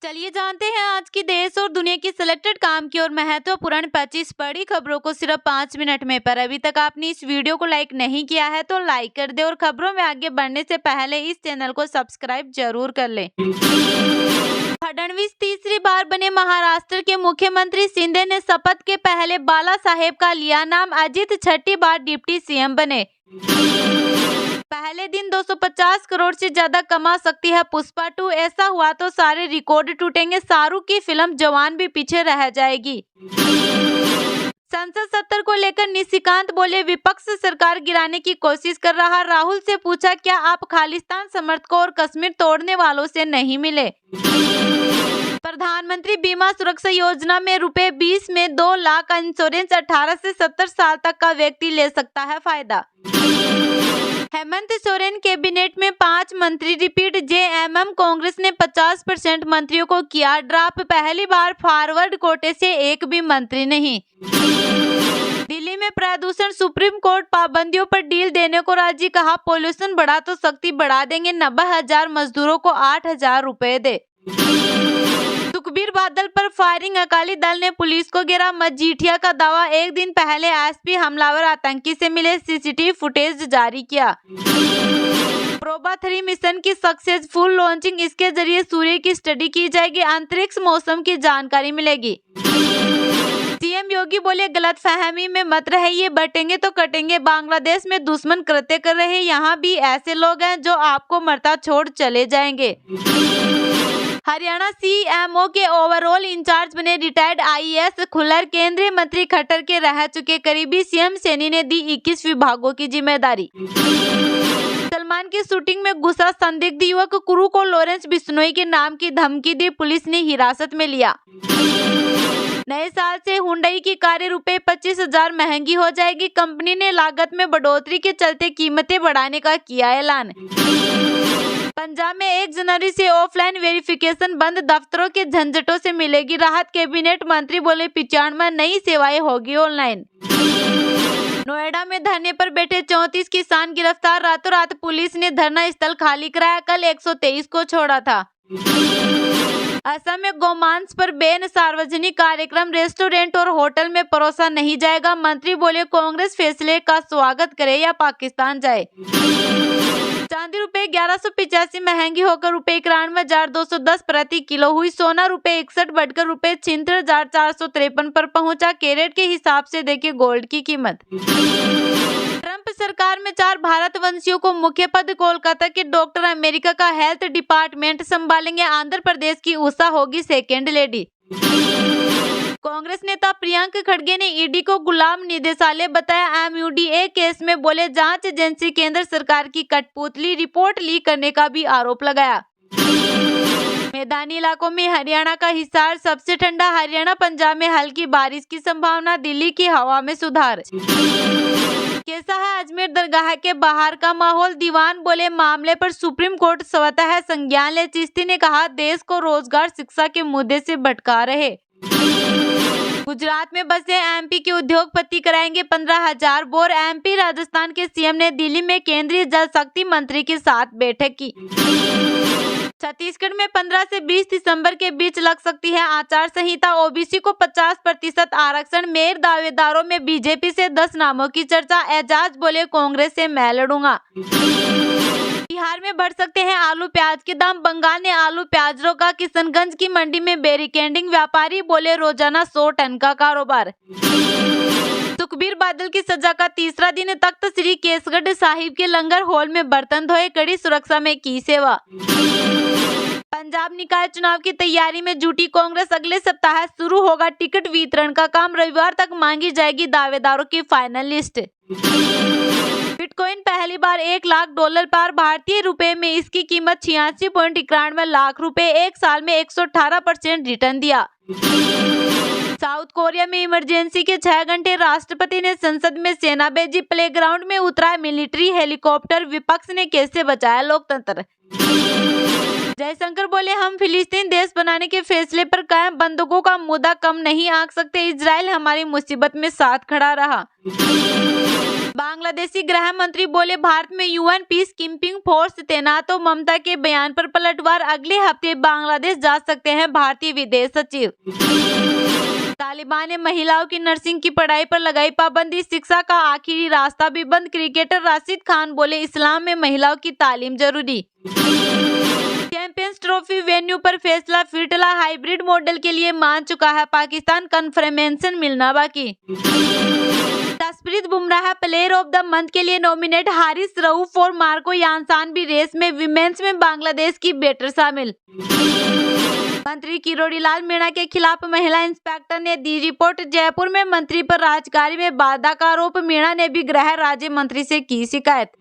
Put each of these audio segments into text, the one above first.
चलिए जानते हैं आज की देश और दुनिया की सिलेक्टेड काम की और महत्वपूर्ण 25 बड़ी खबरों को सिर्फ 5 मिनट में। पर अभी तक आपने इस वीडियो को लाइक नहीं किया है तो लाइक कर दे और खबरों में आगे बढ़ने से पहले इस चैनल को सब्सक्राइब जरूर कर ले। फडणवीस तीसरी बार बने महाराष्ट्र के मुख्यमंत्री। शिंदे ने शपथ के पहले बाला साहेब का लिया नाम। अजित छठी बार डिप्टी सीएम बने। पहले दिन 250 करोड़ से ज्यादा कमा सकती है पुष्पा 2। ऐसा हुआ तो सारे रिकॉर्ड टूटेंगे। शाहरुख की फिल्म जवान भी पीछे रह जाएगी। संसद सत्र को लेकर निशिकांत बोले, विपक्ष सरकार गिराने की कोशिश कर रहा। राहुल से पूछा, क्या आप खालिस्तान समर्थकों और कश्मीर तोड़ने वालों से नहीं मिले? प्रधानमंत्री बीमा सुरक्षा योजना में रुपए 20 में 2 लाख का इंश्योरेंस 18 से 70 साल तक का व्यक्ति ले सकता है फायदा। हेमंत सोरेन कैबिनेट में 5 मंत्री रिपीट। जेएमएम कांग्रेस ने 50% मंत्रियों को किया ड्रॉप। पहली बार फॉरवर्ड कोटे से एक भी मंत्री नहीं। दिल्ली में प्रदूषण, सुप्रीम कोर्ट पाबंदियों पर डील देने को राजी। कहा, पोल्यूशन बढ़ा तो सख्ती बढ़ा देंगे। 90,000 मजदूरों को 8,000 रुपए दे। सुखबीर बादल पर फायरिंग, अकाली दल ने पुलिस को घेरा। मजीठिया का दावा, एक दिन पहले एसपी हमलावर आतंकी से मिले, सीसीटीवी फुटेज जारी किया। प्रोबा 3 मिशन की सक्सेसफुल लॉन्चिंग। इसके जरिए सूर्य की स्टडी की जाएगी, अंतरिक्ष मौसम की जानकारी मिलेगी। सीएम योगी बोले, गलतफहमी में मत रहिए, बटेंगे तो कटेंगे। बांग्लादेश में दुश्मन कृत्य कर रहे, यहाँ भी ऐसे लोग हैं जो आपको मरता छोड़ चले जाएंगे। हरियाणा सीएमओ के ओवरऑल इंचार्ज बने रिटायर्ड आईएएस खुल्लर। केंद्रीय मंत्री खट्टर के रह चुके करीबी सीएम सैनी ने दी 21 विभागों की जिम्मेदारी। सलमान की शूटिंग में घुसा संदिग्ध युवक, क्रू को लॉरेंस बिश्नोई के नाम की धमकी दी, पुलिस ने हिरासत में लिया। नए साल से हुंडई की कारें रुपए 25,000 महंगी हो जाएगी। कंपनी ने लागत में बढ़ोतरी के चलते कीमतें बढ़ाने का किया ऐलान। पंजाब में 1 जनवरी से ऑफलाइन वेरिफिकेशन बंद, दफ्तरों के झंझटों से मिलेगी राहत। कैबिनेट मंत्री बोले, 95 नई सेवाएं होगी ऑनलाइन। नोएडा में धरने पर बैठे 34 किसान गिरफ्तार। रातों रात पुलिस ने धरना स्थल खाली कराया। कल 123 को छोड़ा था। असम में गोमांस पर बैन, सार्वजनिक कार्यक्रम, रेस्टोरेंट और होटल में परोसा नहीं जाएगा। मंत्री बोले, कांग्रेस फैसले का स्वागत करे या पाकिस्तान जाए। चांदी रुपए 1185 महंगी होकर रुपए 91,210 प्रति किलो हुई। सोना रुपए 61 बढ़कर रुपए 76,453 पर पहुंचा। कैरेट के हिसाब से देखिए गोल्ड की कीमत। ट्रंप सरकार में 4 भारतवंशियों को मुख्य पद। कोलकाता के डॉक्टर अमेरिका का हेल्थ डिपार्टमेंट संभालेंगे। आंध्र प्रदेश की उषा होगी सेकेंड लेडी। कांग्रेस नेता प्रियंक खड़गे ने ईडी को गुलाम निदेशालय बताया। एमयूडीए केस में बोले, जांच एजेंसी केंद्र सरकार की कठपुतली। रिपोर्ट लीक करने का भी आरोप लगाया। मैदानी इलाकों में हरियाणा का हिसार सबसे ठंडा। हरियाणा पंजाब में हल्की बारिश की संभावना। दिल्ली की हवा में सुधार। कैसा है अजमेर दरगाह के बाहर का माहौल? दीवान बोले, मामले पर सुप्रीम कोर्ट स्वतः संज्ञान ले। चिश्ती ने कहा, देश को रोजगार शिक्षा के मुद्दे से भटका रहे। गुजरात में बसे एमपी के उद्योगपति कराएंगे 15,000 बोर। एमपी राजस्थान के सीएम ने दिल्ली में केंद्रीय जल शक्ति मंत्री के साथ बैठक की। छत्तीसगढ़ में 15 से 20 दिसंबर के बीच लग सकती है आचार संहिता। ओबीसी को 50% आरक्षण। मेयर दावेदारों में बीजेपी से 10 नामों की चर्चा। एजाज बोले, कांग्रेस से मैं लड़ूंगा। बिहार में बढ़ सकते हैं आलू प्याज के दाम। बंगाल ने आलू प्याज रोका। किशनगंज की मंडी में बैरिकेडिंग। व्यापारी बोले, रोजाना 100 टन का कारोबार। सुखबीर बादल की सजा का तीसरा दिन। तख्त श्री केसगढ़ साहिब के लंगर हॉल में बर्तन धोए, कड़ी सुरक्षा में की सेवा। पंजाब निकाय चुनाव की तैयारी में जुटी कांग्रेस। अगले सप्ताह शुरू होगा टिकट वितरण का काम। रविवार तक मांगी जाएगी दावेदारों की फाइनल लिस्ट। बिटकॉइन पहली बार $1 लाख पार। भारतीय रुपए में इसकी कीमत 86.91 लाख रुपए। एक साल में 118% रिटर्न दिया। साउथ कोरिया में इमरजेंसी के 6 घंटे। राष्ट्रपति ने संसद में सेना भेजी। प्लेग्राउंड में उतरा मिलिट्री हेलीकॉप्टर। विपक्ष ने कैसे बचाया लोकतंत्र? जयशंकर बोले, हम फिलिस्तीन देश बनाने के फैसले पर कायम। बंदूकों का मुद्दा कम नहीं आंक सकते। इजराइल हमारी मुसीबत में साथ खड़ा रहा। बांग्लादेशी गृह मंत्री बोले भारत में यूएन पीस कीपिंग फोर्स तैनात हो। ममता के बयान पर पलटवार, अगले हफ्ते बांग्लादेश जा सकते हैं भारतीय विदेश सचिव। तालिबान ने महिलाओं की नर्सिंग की पढ़ाई पर लगाई पाबंदी, शिक्षा का आखिरी रास्ता भी बंद। क्रिकेटर राशिद खान बोले इस्लाम में महिलाओं की तालीम जरूरी। चैंपियंस ट्रॉफी वेन्यू पर फैसला, फिटला हाइब्रिड मॉडल के लिए मान चुका है पाकिस्तान, कन्फर्मेशन मिलना बाकी। Jasprit Bumrah player of the month के लिए नॉमिनेट, हारिस रऊफ और मार्को यानसान भी रेस में। विमेंस में बांग्लादेश की बैटर शामिल। मंत्री किरोड़ीलाल मीणा के खिलाफ महिला इंस्पेक्टर ने दी रिपोर्ट। जयपुर में मंत्री पर राजकारी में बाधा का आरोप, मीणा ने भी गृह राज्य मंत्री से की शिकायत।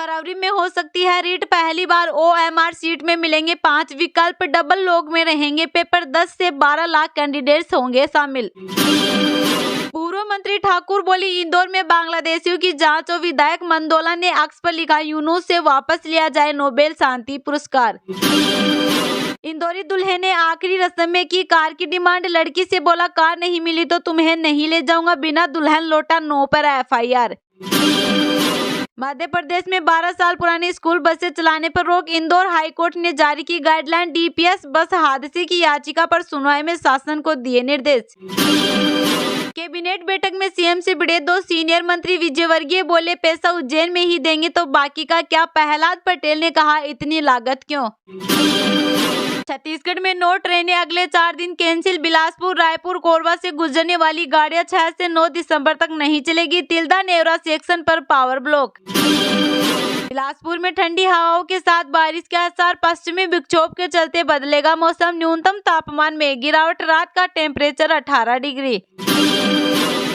फरवरी में हो सकती है रीट, पहली बार ओएमआर सीट में मिलेंगे 5 विकल्प, डबल लॉग में रहेंगे पेपर, 10 से 12 लाख कैंडिडेट्स होंगे शामिल। पूर्व मंत्री ठाकुर बोली इंदौर में बांग्लादेशियों की जांच और विधायक मंदोला ने अक्स पर लिखा यूनुस से वापस लिया जाए नोबेल शांति पुरस्कार। इंदौरी दूल्हे ने आखिरी रस्म में की कार की डिमांड, लड़की से बोला कार नहीं मिली तो तुम्हें नहीं ले जाऊंगा, बिना दुल्हन लौटा 9 पर एफआईआर। मध्य प्रदेश में 12 साल पुरानी स्कूल बसें चलाने पर रोक, इंदौर हाईकोर्ट ने जारी की गाइडलाइन। डीपीएस बस हादसे की याचिका पर सुनवाई में शासन को दिए निर्देश। कैबिनेट बैठक में सीएम से भिड़े 2 सीनियर मंत्री, विजयवर्गीय बोले पैसा उज्जैन में ही देंगे तो बाकी का क्या। प्रहलाद पटेल ने कहा इतनी लागत क्यों। छत्तीसगढ़ में 9 ट्रेनें अगले 4 दिन कैंसिल। बिलासपुर, रायपुर, कोरबा से गुजरने वाली गाड़ियां 6 से 9 दिसंबर तक नहीं चलेगी। तिल्दा नेवरा सेक्शन पर पावर ब्लॉक। बिलासपुर में ठंडी हवाओं के साथ बारिश के आसार, पश्चिमी विक्षोभ के चलते बदलेगा मौसम। न्यूनतम तापमान में गिरावट, रात का टेम्परेचर 18 डिग्री।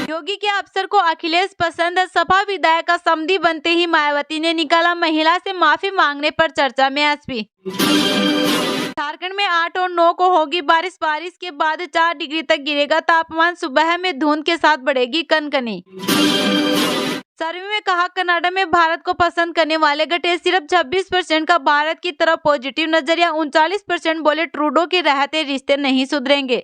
योगी के अफसर को अखिलेश पसंद, सपा विधायक का समधी बनते ही मायावती ने निकाला महिला से माफी मांगने पर चर्चा में एसपी। झारखंड में 8 और 9 को होगी बारिश, बारिश के बाद 4 डिग्री तक गिरेगा तापमान, सुबह में धुंध के साथ बढ़ेगी कनकनी। सर्वे में कहा कनाडा में भारत को पसंद करने वाले घटे, सिर्फ 26% का भारत की तरफ पॉजिटिव नजरिया, 39% बोले ट्रूडो के रहते रिश्ते नहीं सुधरेंगे।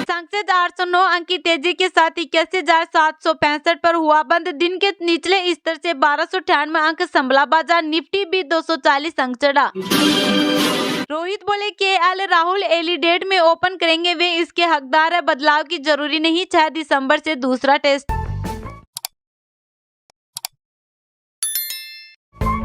संसद 809 अंक की तेजी के साथ 81,765 पर हुआ बंद, दिन के निचले स्तर से 1298 अंक संभला बाजार, निफ्टी भी 240 अंक चढ़ा। रोहित बोले केएल राहुल एलिडेट में ओपन करेंगे, वे इसके हकदार है, बदलाव की जरूरी नहीं, 6 दिसंबर से दूसरा टेस्ट।